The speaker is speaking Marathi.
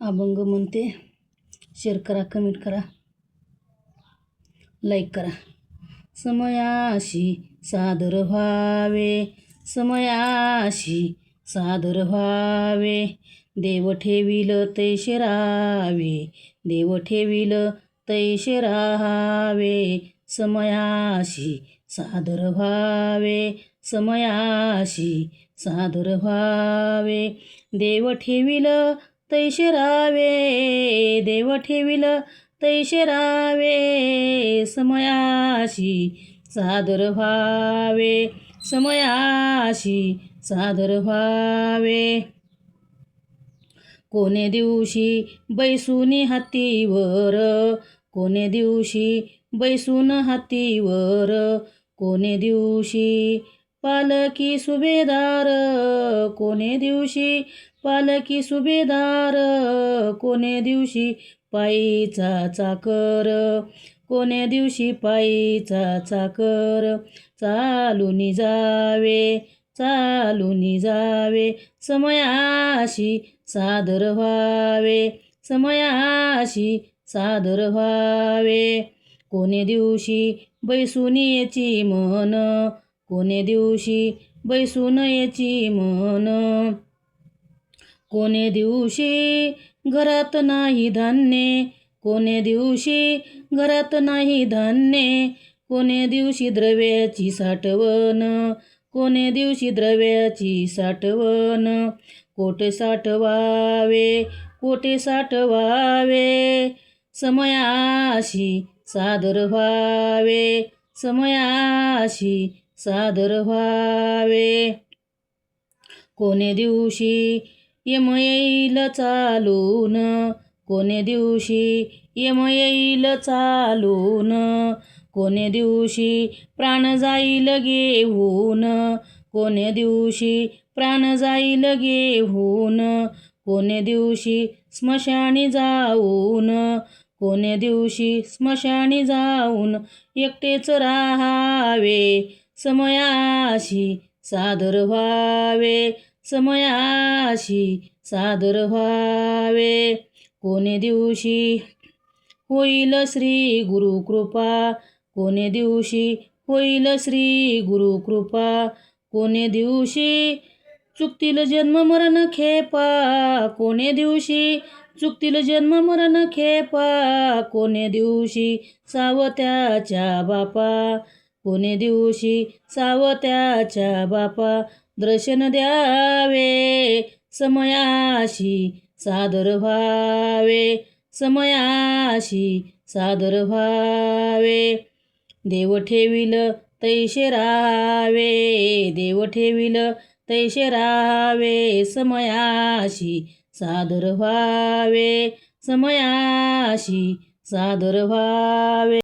अभंग म्हणते. शेअर करा, कमेंट करा, लाईक करा. समयाशी सादर व्हावे, समयाशी सादर व्हावे, देव ठेविल तैसे राहावे, देव ठेविल तैसे राहावे. समयाशी सादर व्हावे, समयाशी सादर व्हावे, देव ठेविल तैसे राहावे, देव ठेविल तैसे राहावे. समयाशी सादर व्हावे, समयाशी सादर व्हावे. कोणे दिवशी बैसूनी हातीवर, कोणे दिवशी बैसून हातीवर, कोणे दिवशी पालकी सुभेदार, कोणे दिवशी पालकी सुभेदार, कोणे दिवशी पायीचा चाकर, कोणे दिवशी पायीचा चाकर. चालूनी जावे, चालूनी जावे, समयाशी सादर व्हावे, समयाशी सादर व्हावे. कोणे दिवशी बैसून याची मन, कोणे दिवशी बैसून याची मन, कोणे दिवशी घरात नाही धान्य, कोणे दिवशी घरात नाही धान्य, कोणे दिवशी द्रव्याची साठवण, कोणे दिवशी द्रव्याची साठवण. कोठे साठवावे, कोठे साठवावे, समयाशी सादर व्हावे, समयाशी सादर व्हावे. कोणे दिवशी यम येईल चालून, कोणे दिवशी यम येईल चालून, कोणे दिवशी प्राण जाईल घेऊन, कोणे दिवशी प्राण जाईल घेऊन, कोणे दिवशी स्मशानी जाऊन, कोणे दिवशी स्मशानी जाऊन एकटेच राहावे. समयाशी सादर व्हावे, समयाशी सादर व्हावे. कोणे दिवशी होईल श्री गुरुकृपा, कोणे दिवशी होईल श्री गुरुकृपा, कोणे दिवशी चुकतील जन्म मरण खेपा, कोणे दिवशी चुकतील जन्म मरण खेपा, कोणे दिवशी सावत्याच्या बापा, कोणे दिवशी सावत्याच्या बापा. दर्शन द्यावे, समयाशी सादर व्हावे, समयाशी सादर व्हावे. देव ठेविल तैसे राहावे, देव ठेविल तैसे राहावे. समयाशी सादर व्हावे, समयाशी सादर व्हावे.